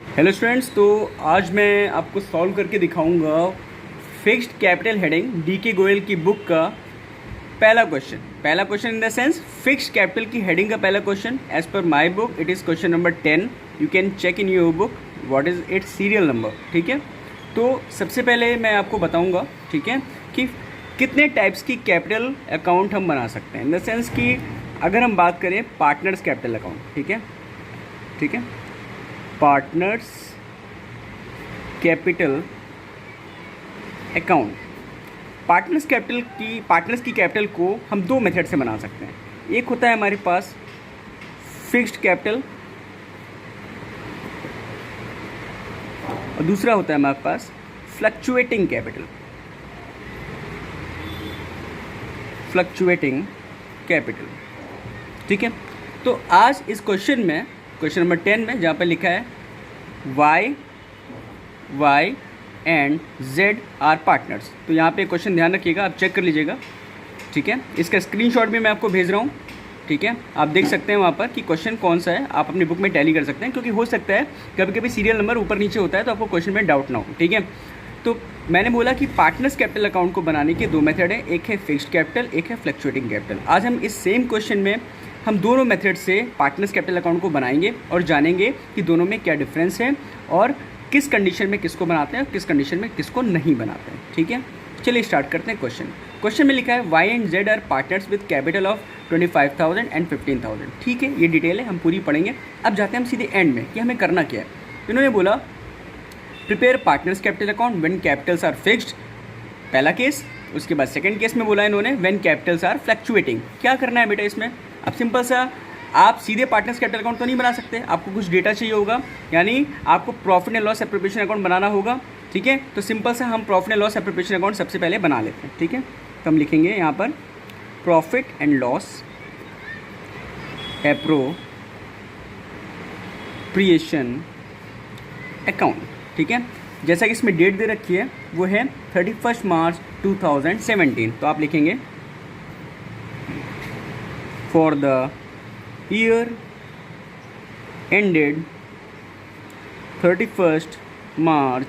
Hello students, तो आज मैं आपको सॉल्व करके दिखाऊंगा fixed capital heading D K Goyal की बुक का पहला question in the sense fixed capital की हेडिंग का पहला question. As per my book it is question number 10। You can check in your book what is its serial number. ठीक है, तो सबसे पहले मैं आपको बताऊंगा, ठीक है, कि कितने टाइप्स की कैपिटल अकाउंट हम बना सकते हैं। इन द सेंस कि अगर हम बात करें पार्टनर्स कैपिटल अकाउंट, ठीक है, पार्टनर्स कैपिटल अकाउंट। पार्टनर्स की कैपिटल को हम दो मेथड से बना सकते हैं। एक होता है हमारे पास फिक्स्ड कैपिटल और दूसरा होता है हमारे पास फ्लक्चुएटिंग कैपिटल। ठीक है, तो आज इस क्वेश्चन नंबर 10 में जहाँ पर लिखा है Y and Z are partners, तो यहाँ पे क्वेश्चन ध्यान रखिएगा, आप चेक कर लीजिएगा। ठीक है, इसका स्क्रीनशॉट भी मैं आपको भेज रहा हूँ। ठीक है, आप देख सकते हैं वहाँ पर कि क्वेश्चन कौन सा है, आप अपनी बुक में टैली कर सकते हैं, क्योंकि हो सकता है कभी कभी सीरियल नंबर ऊपर नीचे होता है तो आपको क्वेश्चन में डाउट ना हो। ठीक है, तो मैंने बोला कि पार्टनर्स कैपिटल अकाउंट को बनाने के दो मेथड हैं, एक है फिक्स्ड कैपिटल, एक है फ्लक्चुएटिंग कैपिटल। आज हम इस सेम क्वेश्चन में हम दोनों मेथड से पार्टनर्स कैपिटल अकाउंट को बनाएंगे और जानेंगे कि दोनों में क्या डिफरेंस है और किस कंडीशन में किसको बनाते हैं और किस कंडीशन में किसको नहीं बनाते हैं। ठीक है, चलिए स्टार्ट करते हैं। क्वेश्चन में लिखा है Y and Z are partners with capital of 25,000 and 15,000। ठीक है, ये डिटेल है, हम पूरी पढ़ेंगे। अब जाते हैं हम सीधे एंड में कि हमें करना क्या है। इन्होंने बोला prepare partners capital account when capitals are fixed, पहला केस। उसके बाद सेकंड केस में बोला इन्होंने व्हेन कैपिटल्स आर फ्लक्चुएटिंग। क्या करना है बेटा इसमें? अब सिंपल सा, आप सीधे पार्टनर्स कैपिटल अकाउंट तो नहीं बना सकते, आपको कुछ डेटा चाहिए होगा, यानी आपको profit and loss appropriation account बनाना होगा। ठीक है, तो सिंपल सा हम profit and loss appropriation account सबसे पहले बना लेते हैं। ठीक है, तो हम लिखेंगे यहाँ पर profit and loss appropriation account. ठीक है, जैसा कि इसमें डेट दे रखी है वो है 31 मार्च 2017, तो आप लिखेंगे for the year ended 31 March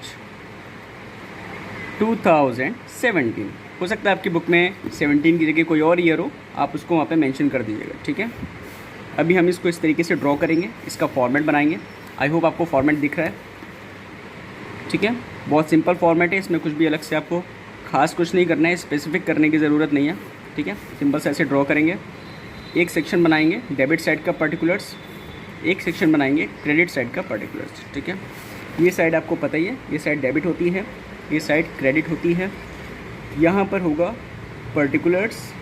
2017। हो सकता है आपकी बुक में 17 की जगह कोई और ईयर हो, आप उसको वहाँ पे मेंशन कर दीजिएगा। ठीक है, अभी हम इसको इस तरीके से ड्रॉ करेंगे, इसका फॉर्मेट बनाएंगे। आई होप आपको फॉर्मेट दिख रहा है। ठीक है, बहुत सिंपल फॉर्मेट है, इसमें कुछ भी अलग से आपको खास कुछ नहीं करना है, स्पेसिफिक करने की ज़रूरत नहीं है। ठीक है, सिंपल से ऐसे ड्रॉ करेंगे। एक सेक्शन बनाएंगे डेबिट साइड का पर्टिकुलर्स, एक सेक्शन बनाएंगे क्रेडिट साइड का पर्टिकुलर्स। ठीक है, ये साइड आपको पता ही है, ये साइड डेबिट होती है, ये साइड क्रेडिट होती है। यहाँ पर होगा पर्टिकुलर्स,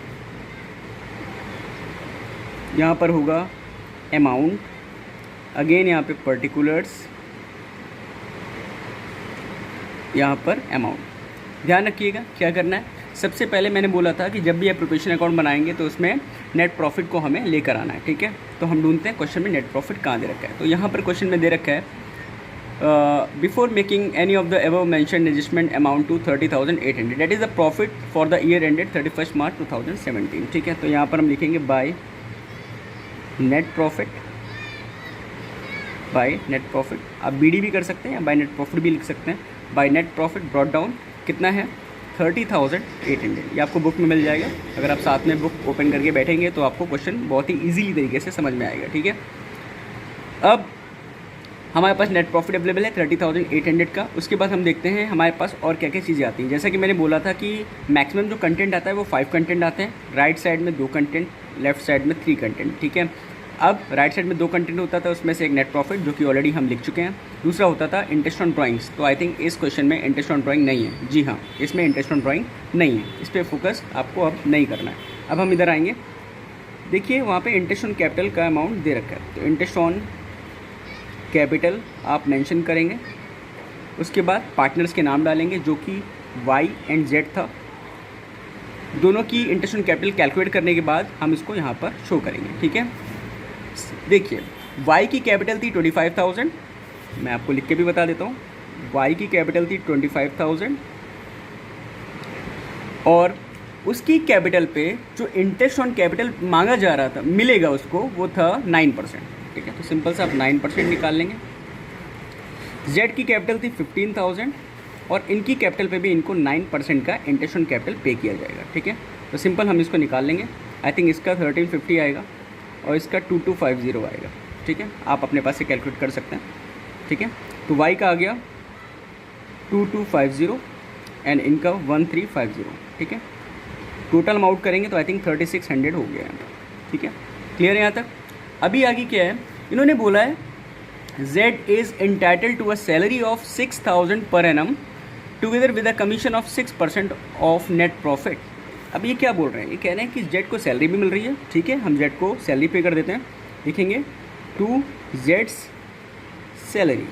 यहाँ पर होगा अमाउंट, अगेन यहाँ पे पर्टिकुलर्स, यहाँ पर अमाउंट। ध्यान रखिएगा क्या करना है। सबसे पहले मैंने बोला था कि जब भी एप्रोप्रिएशन अकाउंट बनाएंगे तो उसमें नेट प्रॉफिट को हमें लेकर आना है। ठीक है, तो हम ढूंढते हैं क्वेश्चन में नेट प्रॉफिट कहाँ दे रखा है। तो यहाँ पर क्वेश्चन में दे रखा है before making any of the above mentioned adjustment amount to 30,800, that is the profit for the year ended 31 March 2017। ठीक है, तो यहाँ पर हम लिखेंगे बाय नेट प्रॉफिट, आप BD भी कर सकते हैं या बाय नेट प्रॉफिट भी लिख सकते हैं। Bye net profit brought down कितना है 30,800, ये आपको बुक में मिल जाएगा। अगर आप साथ में बुक ओपन करके बैठेंगे तो आपको क्वेश्चन बहुत ही इजीली तरीके से समझ में आएगा। ठीक है, अब हमारे पास नेट प्रॉफिट अवेलेबल है 30,800 का। उसके बाद हम देखते हैं हमारे पास और क्या क्या चीज़ें आती हैं। जैसा कि मैंने बोला था कि मैक्सिमम जो कंटेंट आता है वो 5 कंटेंट आते हैं, राइट साइड में 2 कंटेंट, लेफ्ट साइड में 3 कंटेंट। ठीक है, अब राइट साइड में 2 कंटेंट होता था, उसमें से एक नेट प्रॉफिट जो कि ऑलरेडी हम लिख चुके हैं, दूसरा होता था इंटरेस्ट ऑन ड्राइंग्स। तो आई थिंक इस क्वेश्चन में इंटरेस्ट ऑन ड्राइंग नहीं है। जी हाँ, इसमें इंटरेस्ट ऑन ड्राइंग नहीं है, इस पर फोकस आपको अब नहीं करना है। अब हम इधर आएंगे, देखिए वहाँ पे इंटरेस्ट ऑन कैपिटल का अमाउंट दे रखा है, तो इंटरेस्ट ऑन कैपिटल आप मेंशन करेंगे। उसके बाद पार्टनर्स के नाम डालेंगे जो कि वाई एंड जेड था। दोनों की इंटरेस्ट ऑन कैपिटल कैलकुलेट करने के बाद हम इसको यहाँ पर शो करेंगे। ठीक है, देखिए y की कैपिटल थी 25,000, मैं आपको लिख के भी बता देता हूँ। y की कैपिटल थी 25,000 और उसकी कैपिटल पे जो इंटरेस्ट ऑन कैपिटल मांगा जा रहा था, मिलेगा उसको, वो था 9%। ठीक है, तो सिंपल से आप 9% निकाल लेंगे। जेड की कैपिटल थी 15,000 और इनकी कैपिटल पे भी इनको 9% का इंटरेस्ट ऑन कैपिटल पे किया जाएगा। ठीक है, तो सिंपल हम इसको निकाल लेंगे। आई थिंक इसका 1350 आएगा और इसका 2250 आएगा। ठीक है, आप अपने पास से कैलकुलेट कर सकते हैं। ठीक है, तो वाई का आ गया 2250 एंड इनका 1350। ठीक है, टोटल अमाउंट करेंगे तो आई थिंक 3600 हो गया है। ठीक है, क्लियर है यहाँ तक। अभी आगे क्या है, इन्होंने बोला है Z is entitled to a salary of 6,000 per annum together with a commission of 6% of net profit। अब ये क्या बोल रहे हैं, ये कह रहे हैं कि Z को सैलरी भी मिल रही है। ठीक है, हम Z को सैलरी पे कर देते हैं, लिखेंगे टू Z's सैलरी।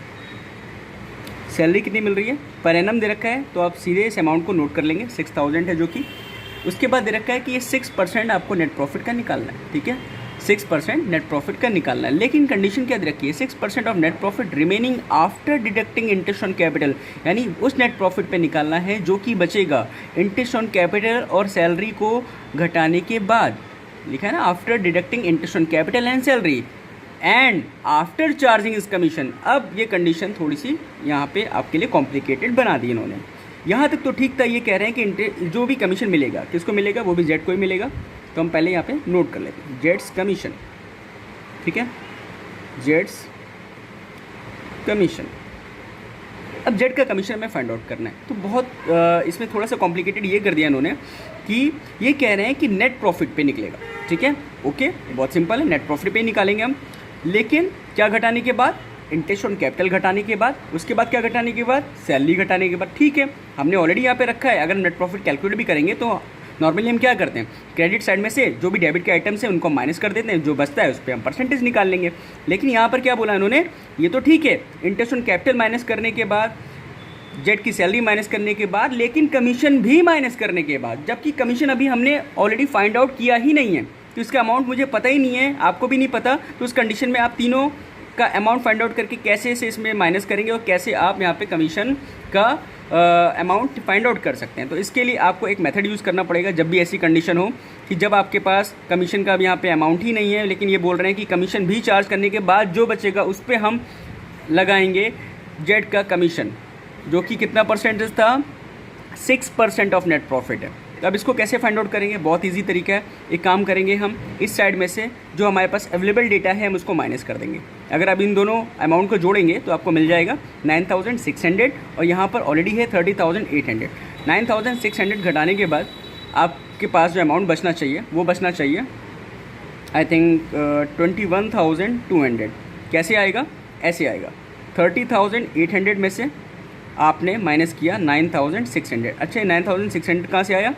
सैलरी कितनी मिल रही है, पर एनम दे रखा है, तो आप सीधे इस अमाउंट को नोट कर लेंगे, 6,000 है जो कि। उसके बाद दे रखा है कि ये 6% आपको नेट प्रॉफिट का निकालना है। ठीक है, 6% नेट प्रॉफिट का निकालना है, लेकिन कंडीशन क्या दे रखी है, 6% of net profit remaining after deducting interest on capital, यानी उस नेट प्रॉफिट पे निकालना है जो कि बचेगा इंटरेस्ट ऑन कैपिटल और सैलरी को घटाने के बाद। लिखा है ना, after deducting interest on capital and salary and after charging इस कमीशन। अब ये कंडीशन थोड़ी सी यहाँ पे आपके लिए कॉम्प्लिकेटेड बना दी इन्होंने। यहाँ तक तो ठीक था, ये कह रहे हैं कि जो भी कमीशन मिलेगा किसको मिलेगा, वो भी जेड को ही मिलेगा। तो हम पहले यहाँ पे नोट कर लेते हैं जेड्स कमीशन। ठीक है, जेड्स कमीशन। अब जेड का कमीशन हमें फाइंड आउट करना है, तो बहुत इसमें थोड़ा सा कॉम्प्लिकेटेड ये कर दिया इन्होंने कि ये कह रहे हैं कि नेट प्रॉफिट पे निकलेगा। ठीक है, ओके, बहुत सिंपल है, नेट प्रॉफिट पे ही निकालेंगे हम। लेकिन क्या घटाने के बाद, इंटरेस्ट ऑन कैपिटल घटाने के बाद, उसके बाद क्या घटाने के बाद, सैलरी घटाने के बाद। ठीक है, हमने ऑलरेडी यहाँ पे रखा है। अगर नेट प्रॉफिट कैलकुलेट भी करेंगे तो नॉर्मली हम क्या करते हैं, क्रेडिट साइड में से जो भी डेबिट के आइटम्स हैं उनको माइनस कर देते हैं, जो बचता है उस पर हम परसेंटेज निकाल लेंगे। लेकिन यहाँ पर क्या बोला इन्होंने, ये तो ठीक है, इंटरेस्ट ऑन कैपिटल माइनस करने के बाद, जेड की सैलरी माइनस करने के बाद, लेकिन कमीशन भी माइनस करने के बाद, जबकि कमीशन अभी हमने ऑलरेडी फाइंड आउट किया ही नहीं है, तो इसका अमाउंट मुझे पता ही नहीं है, आपको भी नहीं पता। तो उस कंडीशन में आप तीनों का अमाउंट फाइंड आउट करके कैसे से इसमें माइनस करेंगे और कैसे आप यहाँ पे कमीशन का अमाउंट फाइंड आउट कर सकते हैं। तो इसके लिए आपको एक मेथड यूज़ करना पड़ेगा जब भी ऐसी कंडीशन हो कि जब आपके पास कमीशन का भी यहाँ पे अमाउंट ही नहीं है, लेकिन ये बोल रहे हैं कि कमीशन भी चार्ज करने के बाद जो बचेगा उस पर हम लगाएंगे जेड का कमीशन, जो कि कितना परसेंटेज था, 6% ऑफ नेट प्रॉफिट है। तो अब इसको कैसे फाइंड आउट करेंगे, बहुत इजी तरीका है। एक काम करेंगे, हम इस साइड में से जो हमारे पास अवेलेबल डेटा है हम उसको माइनस कर देंगे। अगर आप इन दोनों अमाउंट को जोड़ेंगे तो आपको मिल जाएगा 9,600 और यहाँ पर ऑलरेडी है 30,800। 9,600 घटाने के बाद आपके पास जो अमाउंट बचना चाहिए वो बचना चाहिए आई थिंक 21,200। कैसे आएगा, ऐसे आएगा, 30,800 में से आपने माइनस किया 9,600। अच्छा, 9,600 कहाँ से आया,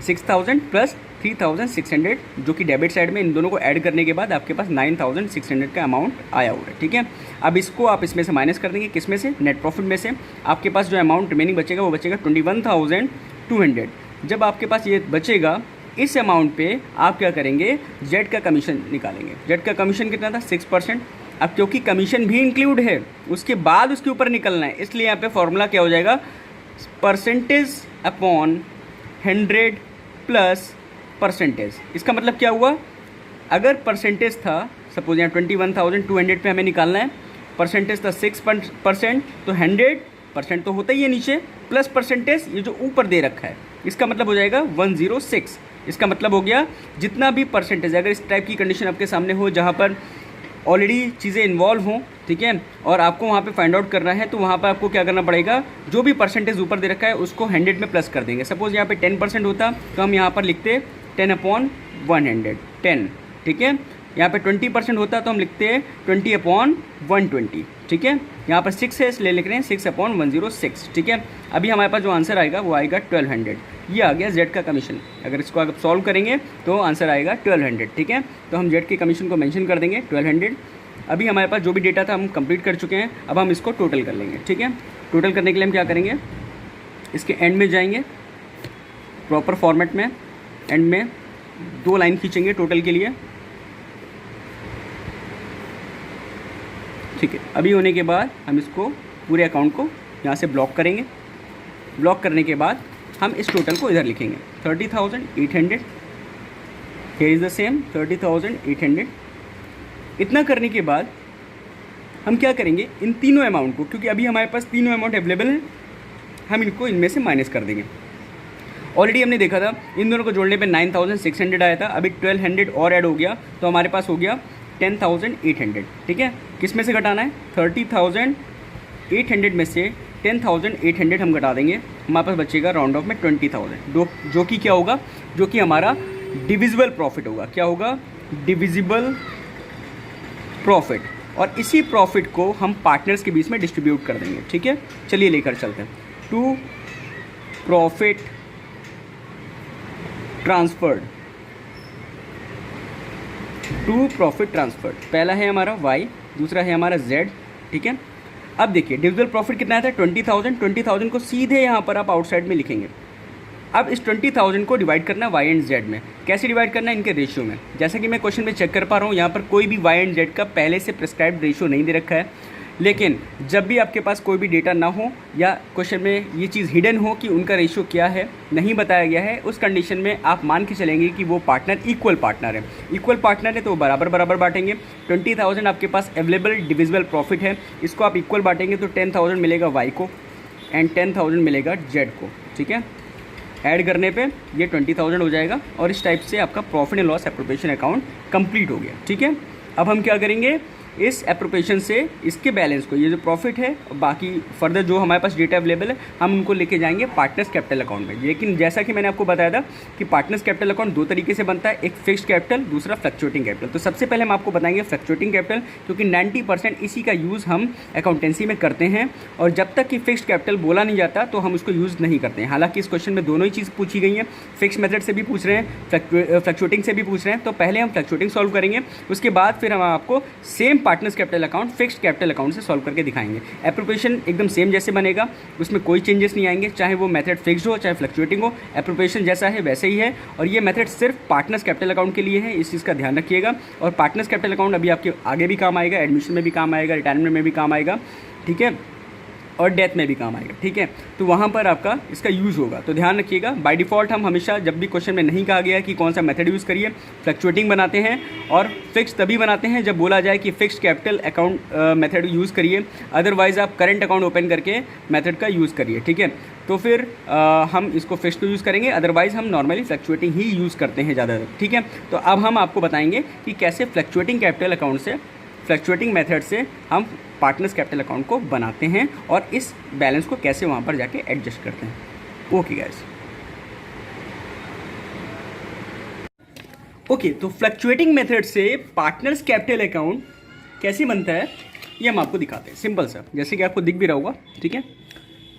6,000 प्लस 3,600 जो कि डेबिट साइड में, इन दोनों को ऐड करने के बाद आपके पास 9,600 का अमाउंट आया हुआ है। ठीक है, अब इसको आप इसमें से माइनस कर देंगे, किस में से, नेट प्रॉफिट में से। आपके पास जो अमाउंट रिमेनिंग बचेगा वो बचेगा 21,200। जब आपके पास ये बचेगा, इस अमाउंट पे आप क्या करेंगे, जेड का कमीशन निकालेंगे। जेड का कमीशन कितना था, 6%। अब क्योंकि कमीशन भी इंक्लूड है, उसके बाद उसके ऊपर निकलना है, इसलिए यहाँ पे फॉर्मूला क्या हो जाएगा, परसेंटेज अपॉन 100 प्लस परसेंटेज। इसका मतलब क्या हुआ, अगर परसेंटेज था, सपोज यहाँ 21,200 पे हमें निकालना है, परसेंटेज था 6%, तो 100% तो होता ही है नीचे, प्लस परसेंटेज ये जो ऊपर दे रखा है, इसका मतलब हो जाएगा 106। इसका मतलब हो गया जितना भी परसेंटेज, अगर इस टाइप की कंडीशन आपके सामने हो जहाँ पर ऑलरेडी चीज़ें इन्वॉल्व हों, ठीक है, और आपको वहाँ पे फाइंड आउट करना है, तो वहाँ पर आपको क्या करना पड़ेगा, जो भी परसेंटेज ऊपर दे रखा है उसको 100 में प्लस कर देंगे। सपोज़ यहाँ पे 10% होता तो हम यहाँ पर लिखते 10/100, 10। ठीक है, यहाँ पे 20% होता तो हम लिखते हैं 20/120। ठीक है, यहाँ पर 6 है इसलिए लिख रहे हैं 6/106। ठीक है, अभी हमारे पास जो आंसर आएगा वो आएगा 1200। ये आ गया जेड का कमीशन। अगर इसको आप सॉल्व करेंगे तो आंसर आएगा 1200। ठीक है, तो हम जेड के कमीशन को मेंशन कर देंगे 1200। अभी हमारे पास जो भी डेटा था हम कंप्लीट कर चुके हैं, अब हम इसको टोटल कर लेंगे। ठीक है, टोटल करने के लिए हम क्या करेंगे, इसके एंड में जाएंगे, प्रॉपर फॉर्मेट में एंड में 2 लाइन खींचेंगे टोटल के लिए। ठीक है, अभी होने के बाद हम इसको पूरे अकाउंट को यहाँ से ब्लॉक करेंगे। ब्लॉक करने के बाद हम इस टोटल को इधर लिखेंगे 30,800, हियर इज़ द सेम 30,800। इतना करने के बाद हम क्या करेंगे, इन तीनों अमाउंट को, क्योंकि अभी हमारे पास तीनों अमाउंट अवेलेबल हैं, हम इनको इनमें से माइनस कर देंगे। ऑलरेडी हमने देखा था इन दोनों को जोड़ने पे 9600 आया था, अभी 1200 और ऐड हो गया तो हमारे पास हो गया 10,800। ठीक है, किस में से घटाना है, 30,800 में से 10,800 हम घटा देंगे, हमारे पास बचेगा राउंड ऑफ में 20,000, जो कि क्या होगा, जो कि हमारा डिविजिबल प्रॉफिट होगा। क्या होगा, डिविजिबल प्रॉफिट। और इसी प्रॉफिट को हम पार्टनर्स के बीच में डिस्ट्रीब्यूट कर देंगे। ठीक है, चलिए लेकर चलते हैं। To profit transferred, to profit transferred, पहला है हमारा y, दूसरा है हमारा z। ठीक है, अब देखिए डिविजिबल प्रॉफिट कितना आता है, 20,000। 20,000 को सीधे यहाँ पर आप आउटसाइड में लिखेंगे। अब इस 20,000 को डिवाइड करना है y एंड z में। कैसे डिवाइड करना है, इनके रेशियो में। जैसा कि मैं क्वेश्चन में चेक कर पा रहा हूँ, यहाँ पर कोई भी y एंड z का पहले से प्रिस्क्राइब्ड रेशियो नहीं दे रखा है, लेकिन जब भी आपके पास कोई भी डेटा ना हो या क्वेश्चन में ये चीज़ हिडन हो कि उनका रेशियो क्या है, नहीं बताया गया है, उस कंडीशन में आप मान के चलेंगे कि वो पार्टनर इक्वल पार्टनर है। इक्वल पार्टनर है तो बराबर बराबर बांटेंगे। 20,000 आपके पास अवेलेबल डिविजिबल प्रॉफिट है, इसको आप इक्वल बांटेंगे तो 10,000 मिलेगा y को एंड 10,000 मिलेगा z को। ठीक है, ऐड करने पे ये 20,000 हो जाएगा और इस टाइप से आपका profit and loss appropriation account complete हो गया। ठीक है, अब हम क्या करेंगे, इस एप्रोप्रिएशन से इसके बैलेंस को, ये जो प्रॉफिट है, बाकी फर्दर जो हमारे पास डेटा अवेलेबल है, हम उनको लेके जाएंगे पार्टनर्स कैपिटल अकाउंट में। लेकिन जैसा कि मैंने आपको बताया था कि पार्टनर्स कैपिटल अकाउंट दो तरीके से बनता है, एक फिक्स्ड कैपिटल, दूसरा फ्लक्चुएटिंग कैपिटल। तो सबसे पहले हम आपको बताएंगे फ्लक्चुएटिंग कैपिटल, क्योंकि 90% इसी का यूज़ हम अकाउंटेंसी में करते हैं और जब तक कि फिक्स्ड कैपिटल बोला नहीं जाता तो हम उसको यूज़ नहीं करते हैं। हालांकि इस क्वेश्चन में दोनों ही चीज़ पूछी गई हैं, फिक्स मेथड से भी पूछ रहे हैं, फ्लक्चुएटिंग से भी पूछ रहे हैं। तो पहले हम फ्लक्चुएटिंग सॉल्व करेंगे, उसके बाद फिर हम आपको same partners capital account fixed capital account से सॉल्व करके दिखाएंगे। एप्रोप्रिएशन एकदम सेम जैसे बनेगा, उसमें कोई चेंजेस नहीं आएंगे, चाहे वो मेथड फिक्स्ड हो चाहे फ्लक्चुएटिंग हो, एप्रोप्रिएशन जैसा है वैसे ही है। और ये मेथड सिर्फ पार्टनर्स कैपिटल अकाउंट के लिए है, इस चीज़ का ध्यान रखिएगा। और पार्टनर्स कैपिटल अकाउंट अभी आपके आगे भी काम आएगा, एडमिशन में भी काम आएगा, रिटायरमेंट में भी काम आएगा। ठीक है, और डेथ में भी काम आएगा। ठीक है, तो वहाँ पर आपका इसका यूज़ होगा, तो ध्यान रखिएगा। बाय डिफ़ॉल्ट हम हमेशा जब भी क्वेश्चन में नहीं कहा गया कि कौन सा मेथड यूज़ करिए, फ्लक्चुएटिंग बनाते हैं और फिक्स तभी बनाते हैं जब बोला जाए कि fixed capital account method use करिए, अदरवाइज़ आप करंट अकाउंट ओपन करके मेथड का यूज़ करिए। ठीक है, तो फिर हम इसको फिक्स्ड को यूज़ करेंगे, अदरवाइज़ हम नॉर्मली फ्लक्चुएटिंग ही यूज़ करते हैं ज़्यादातर। ठीक है, तो अब हम आपको बताएंगे कि कैसे फ्लक्चुएटिंग कैपिटल अकाउंट से, फ्लक्चुएटिंग मेथड से हम पार्टनर्स कैपिटल अकाउंट को बनाते हैं और इस बैलेंस को कैसे वहाँ पर जाके एडजस्ट करते हैं। ओके गाइस, ओके, तो फ्लक्चुएटिंग मेथड से पार्टनर्स कैपिटल अकाउंट कैसे बनता है ये हम आपको दिखाते हैं, सिंपल सा, जैसे कि आपको दिख भी रहा होगा। ठीक है,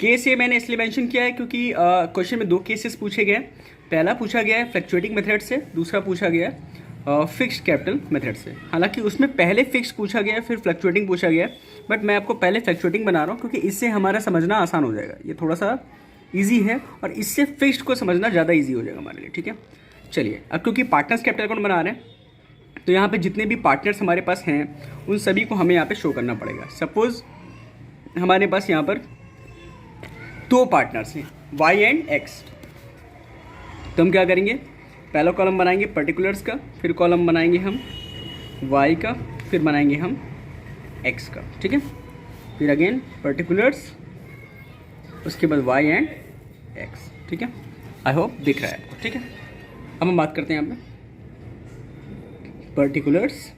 केस ये मैंने इसलिए मेंशन किया है क्योंकि क्वेश्चन में दो केसेस पूछे गए हैं। पहला पूछा गया है फ्लक्चुएटिंग मेथड से, दूसरा पूछा गया है फिक्स्ड कैपिटल मेथड से। हालांकि उसमें पहले फिक्स पूछा गया है फिर फ्लक्चुएटिंग पूछा गया है, बट मैं आपको पहले फ्लक्चुएटिंग बना रहा हूँ क्योंकि इससे हमारा समझना आसान हो जाएगा, ये थोड़ा सा इजी है और इससे फिक्स्ड को समझना ज़्यादा इजी हो जाएगा हमारे लिए। ठीक है, चलिए, अब क्योंकि पार्टनर्स कैपिटल अकाउंट बना रहे हैं तो यहाँ पे जितने भी पार्टनर्स हमारे पास हैं उन सभी को हमें यहाँ पे शो करना पड़ेगा। सपोज़ हमारे पास यहाँ पर दो पार्टनर्स हैं y एंड x, तो हम क्या करेंगे, पहला कॉलम बनाएंगे पर्टिकुलर्स का, फिर कॉलम बनाएंगे हम y का, फिर बनाएंगे हम x का। ठीक है, फिर अगेन पर्टिकुलर्स, उसके बाद y एंड x। ठीक है, आई होप दिख रहा है आपको। ठीक है, अब हम बात करते हैं यहाँ पे पर्टिकुलर्स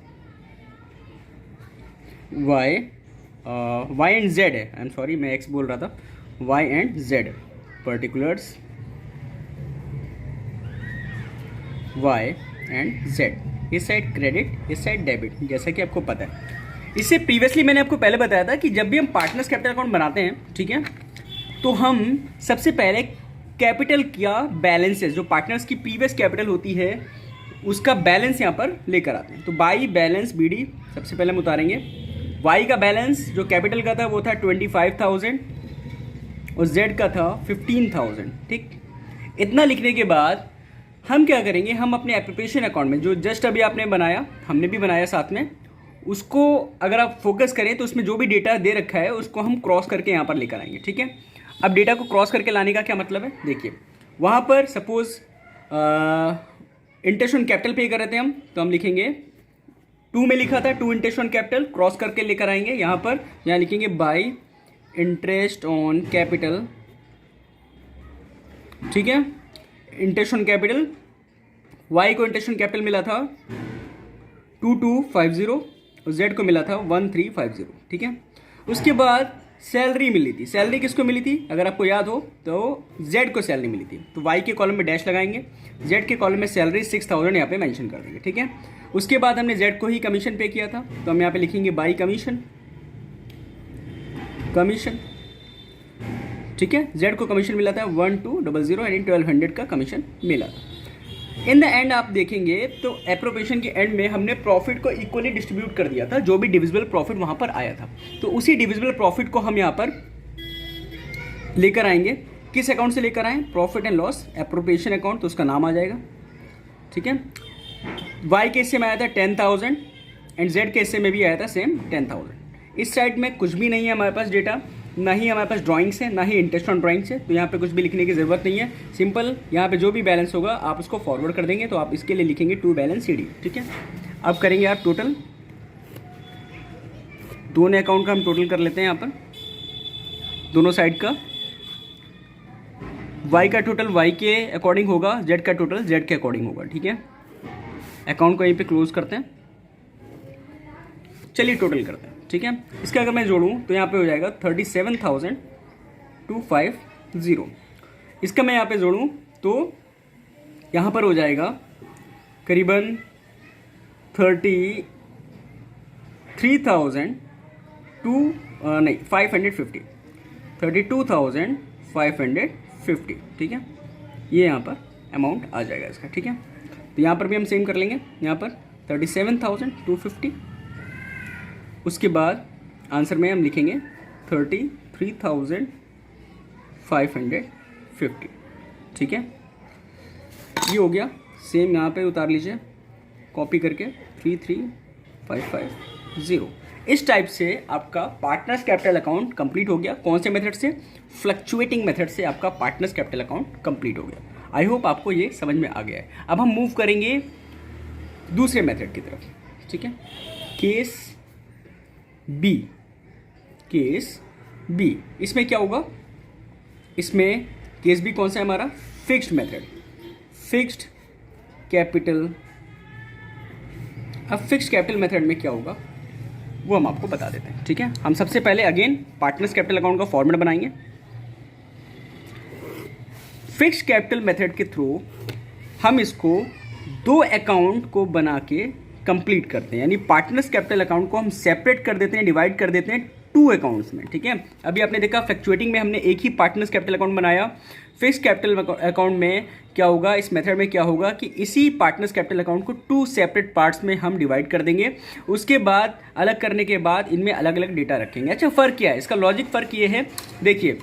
y एंड z है, आई एम सॉरी मैं x बोल रहा था, y and z, particulars y and z, इस साइड क्रेडिट इस साइड डेबिट, जैसा कि आपको पता है। इससे प्रीवियसली मैंने आपको पहले बताया था कि जब भी हम पार्टनर्स कैपिटल अकाउंट बनाते हैं, ठीक है, तो हम सबसे पहले कैपिटल का बैलेंसेस, जो पार्टनर्स की प्रीवियस कैपिटल होती है उसका बैलेंस यहाँ पर लेकर आते हैं। तो बाई बैलेंस BD सबसे पहले हम उतारेंगे। y का बैलेंस जो कैपिटल का था वो था 25,000 और z का था 15,000। ठीक, इतना लिखने के बाद हम क्या करेंगे, हम अपने एप्रोप्रिएशन अकाउंट में जो जस्ट अभी आपने बनाया, हमने भी बनाया साथ में, उसको अगर आप फोकस करें तो उसमें जो भी डेटा दे रखा है उसको हम क्रॉस करके यहाँ पर लेकर आएंगे। ठीक है, अब डेटा को क्रॉस करके लाने का क्या मतलब है, देखिए वहाँ पर सपोज इंटरेस्ट ऑन कैपिटल पे कर रहे थे हम, तो हम लिखेंगे टू में लिखा था to interest on capital, cross करके लेकर आएंगे यहाँ पर, यहाँ लिखेंगे बाई इंटरेस्ट ऑन कैपिटल, ठीक है, इंटरेस्ट ऑन कैपिटल, वाई को इंटरेस्ट ऑन कैपिटल मिला था 2250 और जेड को मिला था 1350, ठीक है। उसके बाद सैलरी मिली थी, सैलरी किसको मिली थी अगर आपको याद हो तो जेड को सैलरी मिली थी, तो वाई के कॉलम में डैश लगाएंगे, जेड के कॉलम में सैलरी 6000 यहाँ पे मेंशन कर देंगे, ठीक है। उसके बाद हमने जेड को ही कमीशन पे किया था, तो हम यहाँ पे लिखेंगे बाई कमीशन, कमीशन, ठीक है। जेड को कमीशन मिला था 1200 यानी 1200 का कमीशन मिला था। इन द एंड आप देखेंगे तो एप्रोप्रिएशन के एंड में हमने प्रॉफिट को इक्वली डिस्ट्रीब्यूट कर दिया था, जो भी डिविजिबल प्रॉफिट वहां पर आया था, तो उसी डिविजिबल प्रॉफिट को हम यहाँ पर लेकर आएंगे। किस अकाउंट से लेकर आए? Profit and loss appropriation account, तो उसका नाम आ जाएगा, ठीक है। वाई के हिस्से में आया था 10,000 एंड जेड के हिस्से में भी आया था सेम 10,000। इस साइड में कुछ भी नहीं है हमारे पास डेटा, ना ही हमारे पास ड्राइंग्स है, ना ही इंटरेस्ट ऑन ड्राइंग्स है, तो यहाँ पे कुछ भी लिखने की ज़रूरत नहीं है। सिंपल यहाँ पे जो भी बैलेंस होगा आप उसको फॉरवर्ड कर देंगे, तो आप इसके लिए लिखेंगे टू बैलेंस CD, ठीक है। अब करेंगे आप टोटल, दोनों अकाउंट का हम टोटल कर लेते हैं यहाँ पर, दोनों साइड का। वाई का टोटल वाई के अकॉर्डिंग होगा, जेड का टोटल जेड के अकॉर्डिंग होगा, ठीक है। अकाउंट को यहीं पे क्लोज करते हैं, चलिए टोटल करते हैं, ठीक है। इसका अगर मैं जोड़ूं तो यहाँ पे हो जाएगा 37,250। इसका मैं यहाँ पे जोड़ूं तो यहाँ पर हो जाएगा करीबन 32,550, ठीक है। ये यहाँ पर अमाउंट आ जाएगा इसका, ठीक है। तो यहाँ पर भी हम सेम कर लेंगे, यहाँ पर 37,250, उसके बाद आंसर में हम लिखेंगे 33,550, ठीक है। ये हो गया, सेम यहाँ पे उतार लीजिए कॉपी करके 33,550। इस टाइप से आपका पार्टनर्स कैपिटल अकाउंट कंप्लीट हो गया। कौन से मेथड से? फ्लक्चुएटिंग मेथड से आपका पार्टनर्स कैपिटल अकाउंट कंप्लीट हो गया। आई होप आपको ये समझ में आ गया है। अब हम मूव करेंगे दूसरे मेथड की तरफ, ठीक है। केस बी, केस बी, इसमें क्या होगा? इसमें केस बी कौन सा है हमारा? Fixed method, fixed capital. अब फिक्स्ड कैपिटल मेथड में क्या होगा वो हम आपको बता देते हैं, ठीक है। हम सबसे पहले अगेन पार्टनर्स कैपिटल अकाउंट का फॉर्मेट बनाएंगे। फिक्स्ड कैपिटल मेथड के थ्रू हम इसको दो अकाउंट को बना के कंप्लीट करते हैं, यानी पार्टनर्स कैपिटल अकाउंट को हम सेपरेट कर देते हैं, डिवाइड कर देते हैं टू अकाउंट्स में, ठीक है। अभी आपने देखा फ्लक्चुएटिंग में हमने एक ही पार्टनर्स कैपिटल अकाउंट बनाया। फिक्स्ड कैपिटल अकाउंट में क्या होगा, इस मेथड में क्या होगा कि इसी पार्टनर्स कैपिटल अकाउंट को टू सेपरेट पार्ट्स में हम डिवाइड कर देंगे। उसके बाद अलग करने के बाद इनमें अलग अलग डेटा रखेंगे। अच्छा, फ़र्क क्या है? इसका लॉजिक फ़र्क ये है, देखिए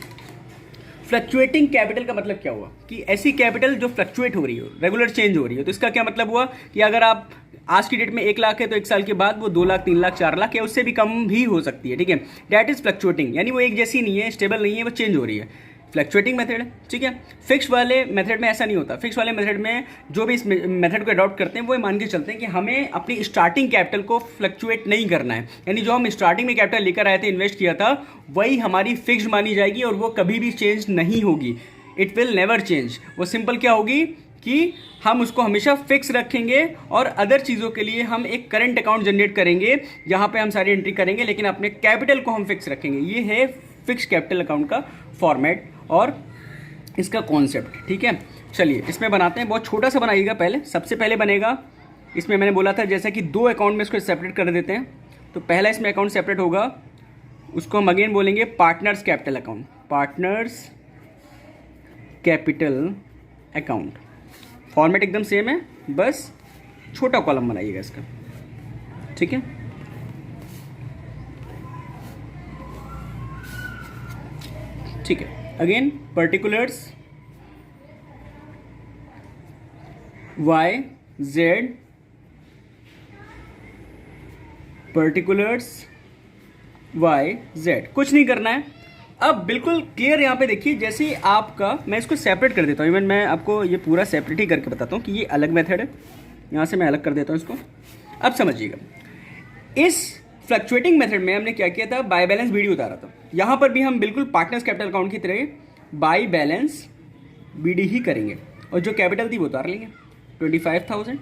फ्लक्चुएटिंग कैपिटल का मतलब क्या हुआ कि ऐसी कैपिटल जो फ्लक्चुएट हो रही हो, रेगुलर चेंज हो रही हो। तो इसका क्या मतलब हुआ कि अगर आप आज की डेट में 1 लाख है तो 1 साल के बाद वो 2 लाख, 3 लाख, 4 लाख या उससे भी कम भी हो सकती है, ठीक है। दैट इज फ्लक्चुएटिंग, यानी वो एक जैसी नहीं है, स्टेबल नहीं है, वो चेंज हो रही है। फ्लक्चुएटिंग मेथड है, ठीक है। फिक्स वाले मेथड में ऐसा नहीं होता। फिक्स वाले मेथड में जो भी इस मेथड को अडॉप्ट करते हैं वो मान के चलते हैं कि हमें अपनी स्टार्टिंग कैपिटल को फ्लक्चुएट नहीं करना है, यानी जो हम स्टार्टिंग में कैपिटल लेकर आए थे, इन्वेस्ट किया था, वही हमारी फिक्स मानी जाएगी और वो कभी भी चेंज नहीं होगी। It will never change. वो सिंपल क्या होगी कि हम उसको हमेशा फिक्स रखेंगे और अदर चीज़ों के लिए हम एक करंट अकाउंट जनरेट करेंगे जहाँ पे हम सारी एंट्री करेंगे, लेकिन अपने कैपिटल को हम फिक्स रखेंगे। ये है फिक्स कैपिटल अकाउंट का फॉर्मेट और इसका कॉन्सेप्ट, ठीक है। चलिए इसमें बनाते हैं, बहुत छोटा सा बनाइएगा। पहले सबसे पहले बनेगा, इसमें मैंने बोला था जैसा कि दो अकाउंट में इसको सेपरेट कर देते हैं, तो पहला इसमें अकाउंट सेपरेट होगा, उसको हम अगेन बोलेंगे partners capital account, partners capital account. Format एकदम सेम है, बस छोटा कॉलम बनाइएगा इसका, ठीक है। ठीक है, again particulars Y Z, particulars Y Z, कुछ नहीं करना है। अब बिल्कुल क्लियर यहाँ पे देखिए, जैसे ही आपका, मैं इसको सेपरेट कर देता हूँ, इवन मैं आपको ये पूरा सेपरेट ही करके बताता हूँ कि ये अलग मेथड है। यहाँ से मैं अलग कर देता हूँ इसको। अब समझिएगा, इस फ्लक्चुएटिंग मेथड में हमने क्या किया था, बाय बैलेंस बीडी उतारा था। यहाँ पर भी हम बिल्कुल पार्टनर्स कैपिटल अकाउंट की तरह बाय बैलेंस बीडी ही करेंगे और जो कैपिटल थी वो उतार लेंगे 25,000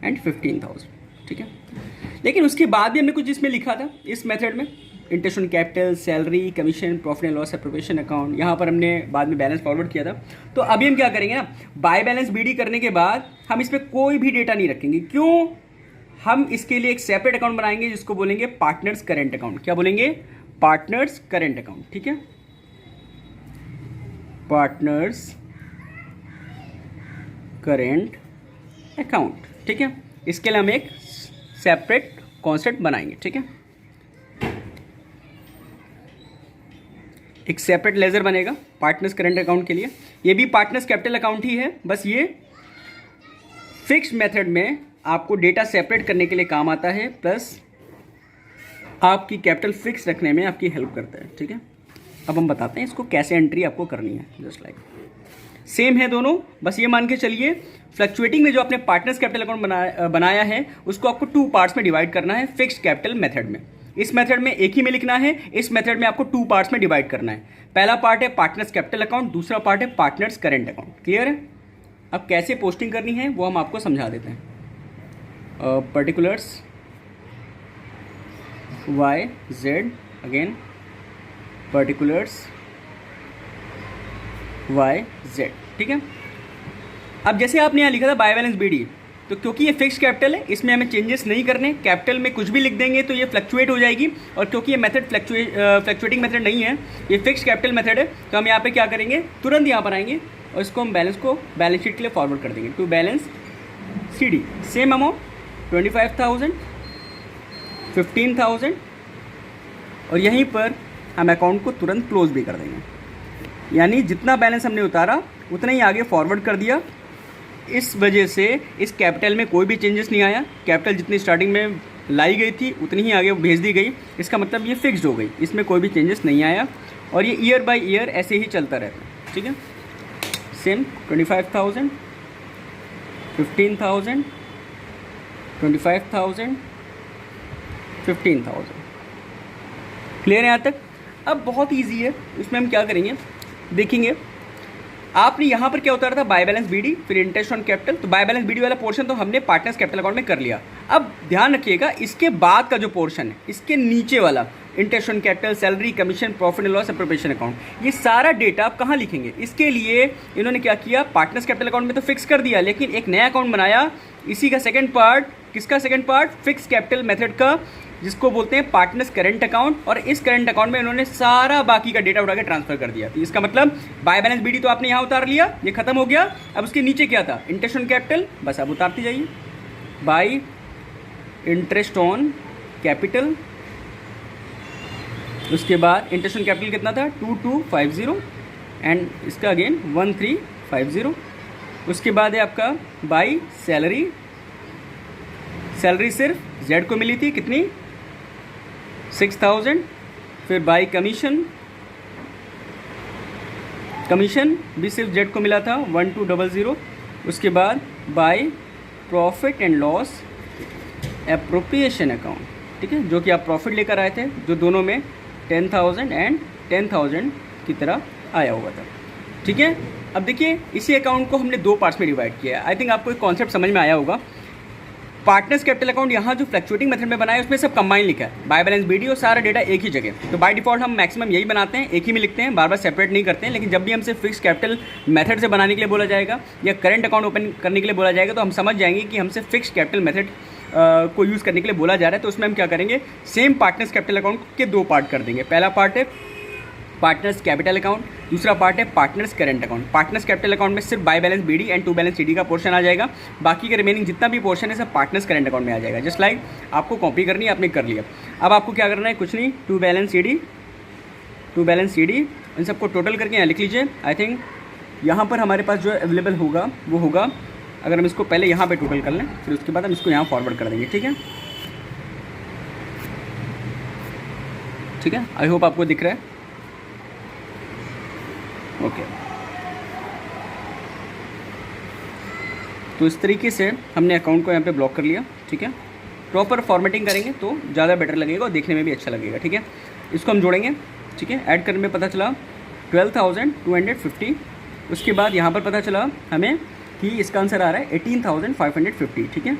एंड 15,000, ठीक है। लेकिन उसके बाद भी हमने कुछ इसमें लिखा था इस मेथड में, interest on capital, salary, commission, profit and loss appropriation account, यहाँ पर हमने बाद में बैलेंस फॉरवर्ड किया था। तो अभी हम क्या करेंगे ना, बाय बैलेंस बीडी करने के बाद हम इसमें कोई भी डेटा नहीं रखेंगे। क्यों? हम इसके लिए एक सेपरेट अकाउंट बनाएंगे जिसको बोलेंगे पार्टनर्स करेंट अकाउंट। क्या बोलेंगे? पार्टनर्स करेंट अकाउंट, ठीक है। पार्टनर्स करेंट अकाउंट, ठीक है। इसके लिए हम एक सेपरेट कॉन्सेप्ट बनाएंगे, ठीक है। एक सेपरेट लेजर बनेगा पार्टनर्स करेंट अकाउंट के लिए। ये भी पार्टनर्स कैपिटल अकाउंट ही है, बस ये फिक्स मेथड में आपको डेटा सेपरेट करने के लिए काम आता है, प्लस आपकी कैपिटल फिक्स रखने में आपकी हेल्प करता है, ठीक है। अब हम बताते हैं इसको कैसे एंट्री आपको करनी है। जस्ट लाइक सेम है दोनों, बस ये मान के चलिए फ्लक्चुएटिंग में जो आपने पार्टनर्स कैपिटल अकाउंट बनाया है उसको आपको 2 पार्ट्स में डिवाइड करना है फिक्स्ड कैपिटल मेथड में। इस मेथड में एक ही में लिखना है, इस मेथड में आपको 2 पार्ट्स में डिवाइड करना है। पहला पार्ट है पार्टनर्स कैपिटल अकाउंट, दूसरा पार्ट है पार्टनर्स करेंट अकाउंट। क्लियर है? अब कैसे पोस्टिंग करनी है वो हम आपको समझा देते हैं। Particulars Y Z, again particulars Y Z, ठीक है। अब जैसे आपने यहाँ लिखा था बाय बैलेंस बीडी, तो क्योंकि ये फिक्स कैपिटल है इसमें हमें चेंजेस नहीं करने, कैपिटल में कुछ भी लिख देंगे तो ये फ्लक्चुएट हो जाएगी। और क्योंकि ये मेथड फ्लक्चुएटिंग मेथड नहीं है, ये फिक्स कैपिटल मेथड है, तो हम यहाँ पे क्या करेंगे, तुरंत यहाँ पर आएंगे और इसको हम बैलेंस शीट के लिए फॉरवर्ड कर देंगे to balance CD। Same amount 25,000, 15,000 और यहीं पर हम अकाउंट को तुरंत क्लोज भी कर देंगे। यानी जितना बैलेंस हमने उतारा उतना ही आगे फॉरवर्ड कर दिया। इस वजह से इस कैपिटल में कोई भी चेंजेस नहीं आया, कैपिटल जितनी स्टार्टिंग में लाई गई थी उतनी ही आगे भेज दी गई। इसका मतलब ये फिक्स्ड हो गई, इसमें कोई भी चेंजेस नहीं आया और ये ईयर बाय ईयर ऐसे ही चलता रहता है, ठीक है। सेम 25,000, 15,000, 25,000, 15,000। क्लियर है यहाँ तक? अब बहुत ईजी है, इसमें हम क्या करेंगे देखेंगे। आपने यहाँ पर क्या उतारा था, बाय बैलेंस बीडी, फिर इंटरेस्ट ऑन कैपिटल। तो बाय बैलेंस बीडी वाला पोर्शन तो हमने पार्टनर्स कैपिटल अकाउंट में कर लिया। अब ध्यान रखिएगा इसके बाद का जो पोर्शन है, इसके नीचे वाला interest on capital, salary, commission, profit and loss appropriation account, ये सारा डेटा आप कहाँ लिखेंगे? इसके लिए इन्होंने क्या किया, पार्टनर्स कैपिटल अकाउंट में तो फिक्स कर दिया, लेकिन एक नया अकाउंट बनाया। इसी का सेकंड पार्ट, किसका second part? Fix capital method का, जिसको बोलते हैं पार्टनर्स करेंट अकाउंट। और इस करेंट अकाउंट में इन्होंने सारा बाकी का डेटा उठा के ट्रांसफर कर दिया। तो इसका मतलब बाय बैलेंस बीडी तो आपने यहाँ उतार लिया, ये खत्म हो गया। अब उसके नीचे क्या था, इंटरेस्ट ऑन कैपिटल, बस अब उतारते जाइए बाय इंटरेस्ट ऑन कैपिटल। उसके बाद इंटरेस्ट ऑन कैपिटल कितना था, 2250 एंड इसका अगेन 1350। उसके बाद है आपका बाय सैलरी, सैलरी सिर्फ जेड को मिली थी, कितनी, 6,000। फिर बाय कमीशन, कमीशन भी सिर्फ जेड को मिला था 1200। उसके बाद by profit and loss appropriation account, ठीक है, जो कि आप प्रॉफिट लेकर आए थे, जो दोनों में 10,000 एंड 10,000 की तरह आया हुआ था, ठीक है। अब देखिए इसी अकाउंट को हमने 2 पार्ट्स में डिवाइड किया है। आई थिंक आपको एक कॉन्सेप्ट समझ में आया होगा। पार्टनर्स कैपिटल अकाउंट यहाँ जो फ्लक्चुएटिंग मेथड में बनाया है उसमें सब कंबाइन लिखा है, बाय बैलेंस बीडी और सारा डेटा एक ही जगह। तो बाय डिफॉल्ट हम मैक्सिमम यही बनाते हैं, एक ही में लिखते हैं, बार बार सेपरेट नहीं करते हैं। लेकिन जब भी हमसे फिक्स कैपिटल मेथड से बनाने के लिए बोला जाएगा या करंट अकाउंट ओपन करने के लिए बोला जाएगा, तो हम समझ जाएंगे कि हमसे फिक्स कैपिटल मेथड को यूज़ करने के लिए बोला जा रहा है। तो उसमें हम क्या करेंगे, सेम पार्टनर्स कैपिटल अकाउंट के 2 पार्ट कर देंगे। पहला पार्ट है पार्टनर्स कैपिटल अकाउंट, दूसरा पार्ट है partners current account. Partners capital account में सिर्फ by balance BD and to balance CD का पोर्शन आ जाएगा, बाकी का रिमेनिंग जितना भी पोर्शन है सब पार्टनर्स करेंट अकाउंट में आ जाएगा। जस्ट लाइक आपको कॉपी करनी है, आपने कर लिया। अब आपको क्या करना है, कुछ नहीं, टू बैलेंस सीडी इन सबको टोटल करके यहाँ लिख लीजिए। आई थिंक यहाँ पर हमारे पास जो अवेलेबल होगा वो होगा, अगर हम इसको पहले यहाँ पे टोटल कर लें फिर उसके बाद हम इसको यहाँ फॉरवर्ड कर देंगे, ठीक है। ठीक है, आई होप आपको दिख रहा है। ओके, तो इस तरीके से हमने अकाउंट को यहाँ पे ब्लॉक कर लिया, ठीक है। प्रॉपर फॉर्मेटिंग करेंगे तो ज़्यादा बेटर लगेगा और देखने में भी अच्छा लगेगा। ठीक है, इसको हम जोड़ेंगे। ठीक है, ऐड करने में पता चला 12,250। उसके बाद यहाँ पर पता चला हमें कि इसका आंसर आ रहा है 18,550। ठीक है,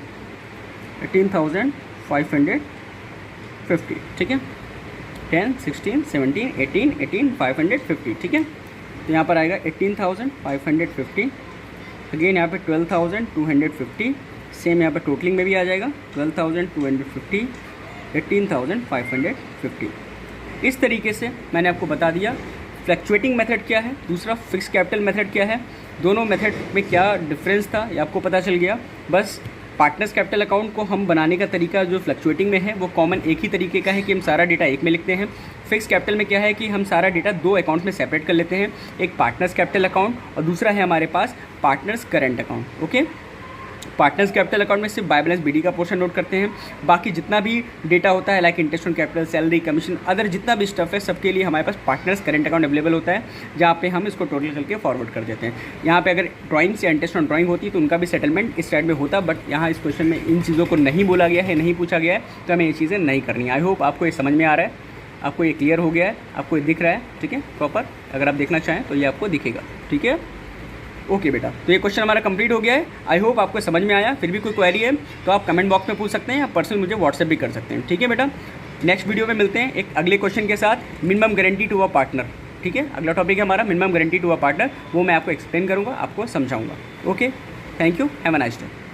18,550। ठीक है, 10, 16, 17, 18, 550। ठीक है, तो यहाँ पर आएगा 18,550। अगेन यहाँ पे 12,250, सेम यहाँ पर टोटलिंग में भी आ जाएगा 12,250, 18,550। इस तरीके से मैंने आपको बता दिया फ्लक्चुएटिंग मेथड क्या है, दूसरा फिक्स कैपिटल मेथड क्या है, दोनों मेथड में क्या डिफरेंस था ये आपको पता चल गया। बस पार्टनर्स कैपिटल अकाउंट को हम बनाने का तरीका जो फ्लक्चुएटिंग में है वो कॉमन एक ही तरीके का है कि हम सारा डेटा एक में लिखते हैं। फिक्स कैपिटल में क्या है कि हम सारा डेटा दो अकाउंट में सेपरेट कर लेते हैं, एक पार्टनर्स कैपिटल अकाउंट और दूसरा है हमारे पास partners current account. Okay, partners capital account में सिर्फ बाय बैलेंस बीडी का पोर्शन नोट करते हैं, बाकी जितना भी डेटा होता है like interest on capital, salary, commission, other जितना भी स्टफ है सबके लिए हमारे पास पार्टनर्स करेंट अकाउंट अवेलेबल होता है, जहाँ पे हम इसको टोटल करके फॉरवर्ड कर देते हैं। यहाँ पे अगर ड्राइंग्स या इंटरेस्ट ऑन ड्राइंग होती तो उनका भी सेटलमेंट इस साइड में होता, बट यहाँ इस क्वेश्चन में इन चीज़ों को नहीं बोला गया है, नहीं पूछा गया है, तो हमें ये चीज़ें नहीं करनी। आई होप आपको ये समझ में आ रहा है, आपको ये क्लियर हो गया है, आपको ये दिख रहा है। ठीक है, प्रॉपर अगर आप देखना चाहें तो ये आपको दिखेगा। ठीक है, ओके बेटा, तो ये क्वेश्चन हमारा कंप्लीट हो गया है। आई होप आपको समझ में आया। फिर भी कोई क्वेरी है तो आप कमेंट बॉक्स में पूछ सकते हैं या पर्सनल मुझे व्हाट्सएप भी कर सकते हैं। ठीक है बेटा, नेक्स्ट वीडियो में मिलते हैं एक अगले क्वेश्चन के साथ, minimum guarantee to a partner. ठीक है, अगला टॉपिक है हमारा minimum guarantee to a partner, वो मैं आपको एक्सप्लेन करूँगा, आपको समझाऊँगा। Okay, thank you, have a nice day.